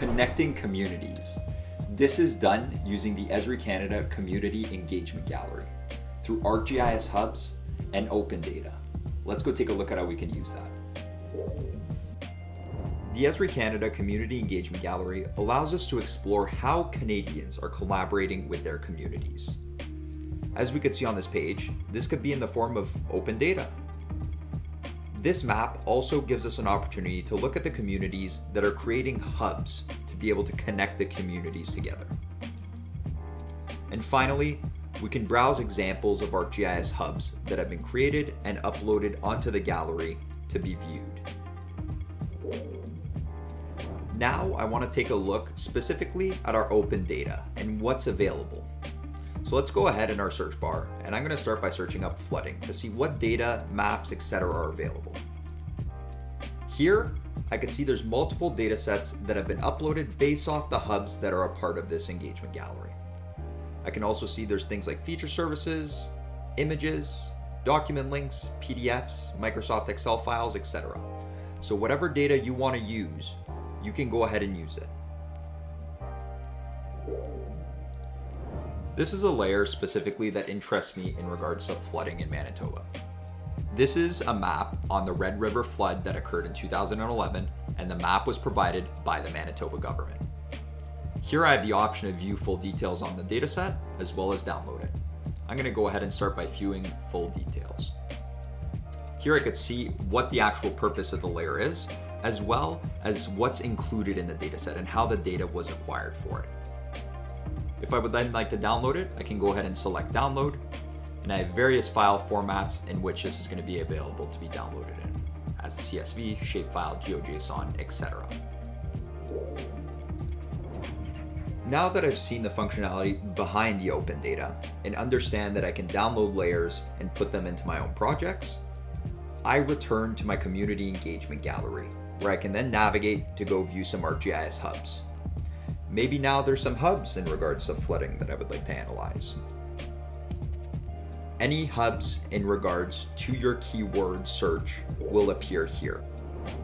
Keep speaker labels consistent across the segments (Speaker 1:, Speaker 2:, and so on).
Speaker 1: Connecting communities. This is done using the Esri Canada Community Engagement Gallery through ArcGIS hubs and open data. Let's go take a look at how we can use that. The Esri Canada Community Engagement Gallery allows us to explore how Canadians are collaborating with their communities. As we could see on this page, this could be in the form of open data. This map also gives us an opportunity to look at the communities that are creating hubs to be able to connect the communities together. And finally, we can browse examples of ArcGIS hubs that have been created and uploaded onto the gallery to be viewed. Now I want to take a look specifically at our open data and what's available. So let's go ahead in our search bar, and I'm going to start by searching up flooding to see what data, maps, etc. are available. Here, I can see there's multiple data sets that have been uploaded based off the hubs that are a part of this engagement gallery. I can also see there's things like feature services, images, document links, PDFs, Microsoft Excel files, etc. So whatever data you want to use, you can go ahead and use it. This is a layer specifically that interests me in regards to flooding in Manitoba. This is a map on the Red River flood that occurred in 2011, and the map was provided by the Manitoba government. Here I have the option to view full details on the dataset as well as download it. I'm going to go ahead and start by viewing full details. Here I could see what the actual purpose of the layer is, as well as what's included in the dataset and how the data was acquired for it. If I would then like to download it, I can go ahead and select download, and I have various file formats in which this is going to be available to be downloaded in, as a CSV, shapefile, GeoJSON, etc. Now that I've seen the functionality behind the open data and understand that I can download layers and put them into my own projects, I return to my community engagement gallery, where I can then navigate to go view some ArcGIS hubs. Maybe now there's some hubs in regards to flooding that I would like to analyze. Any hubs in regards to your keyword search will appear here.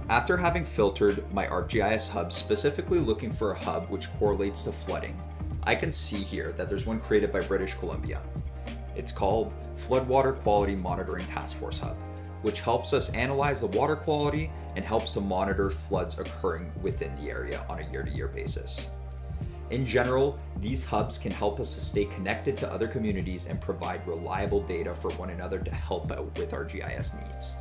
Speaker 1: After having filtered my ArcGIS hub specifically looking for a hub which correlates to flooding, I can see here that there's one created by British Columbia. It's called Floodwater Quality Monitoring Task Force Hub, which helps us analyze the water quality and helps to monitor floods occurring within the area on a year-to-year basis. In general, these hubs can help us to stay connected to other communities and provide reliable data for one another to help out with our GIS needs.